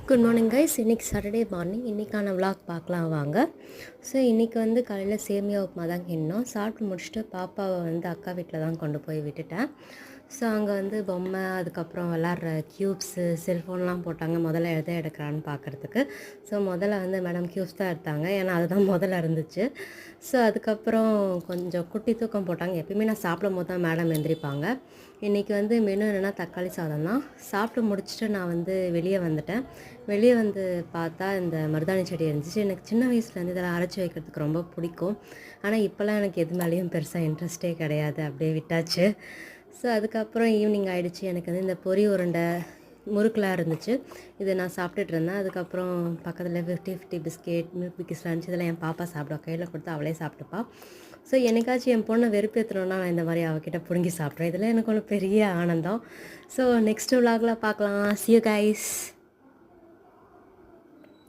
Good morning guys. இன்றைக்கி Saturday morning. இன்றைக்கான vlog பார்க்கலாம் வாங்க. ஸோ இன்றைக்கி வந்து காலையில் சேமியா உப்புமா தான் கிண்ணோம். சாப்பிட்டு முடிச்சுட்டு பாப்பாவை வந்து அக்கா வீட்டில் தான் கொண்டு போய் விட்டுட்டேன். ஸோ அங்கே வந்து பொம்மை, அதுக்கப்புறம் விளாட்ற க்யூப்ஸு, செல்ஃபோன்லாம் போட்டாங்க முதல்ல எதை எடுக்கிறான்னு பார்க்குறதுக்கு. ஸோ முதல்ல வந்து மேடம் க்யூப்ஸ் தான் எடுத்தாங்க, ஏன்னா அதுதான் முதல்ல இருந்துச்சு. ஸோ அதுக்கப்புறம் கொஞ்சம் குட்டி தூக்கம் போட்டாங்க. எப்பயுமே நான் சாப்பிடும் போது தான் மேடம் எந்திரிப்பாங்க. இன்றைக்கி வந்து மெனு என்னென்னா தக்காளி சாதம் தான். சாப்பிட்டு முடிச்சுட்டு நான் வந்து வெளியே வந்துட்டேன். வெளியே வந்து பார்த்தா இந்த மருதாணி செடி இருந்துச்சு. எனக்கு சின்ன வயசுலேருந்து இதெல்லாம் அரைச்சி வைக்கிறதுக்கு ரொம்ப பிடிக்கும். ஆனால் இப்போல்லாம் எனக்கு எது மேலேயும் பெருசாக இன்ட்ரெஸ்ட்டே கிடையாது, அப்படியே விட்டாச்சு. ஸோ அதுக்கப்புறம் ஈவினிங் ஆகிடுச்சு. எனக்கு வந்து இந்த பொரி உருண்டை, முறுக்கெலாம் இருந்துச்சு. இதை நான் சாப்பிட்டுட்டு இருந்தேன். அதுக்கப்புறம் பக்கத்தில் 50-50 பிஸ்கெட், மில்க் பிக்கிஸ்லாம் இருந்துச்சு. இதெல்லாம் என் பாப்பா சாப்பிடுவா, கையில் கொடுத்து அவளே சாப்பிட்டுப்பா. ஸோ என்னைக்காச்சும் என் பொண்ணை வெறுப்பேற்றணுன்னா நான் இந்த மாதிரி அவகிட்ட பிடுங்கி சாப்பிட்றேன். இதெல்லாம் எனக்கு ஒன்று பெரிய ஆனந்தம். ஸோ நெக்ஸ்ட் விலாகில் பார்க்கலாம். See you guys.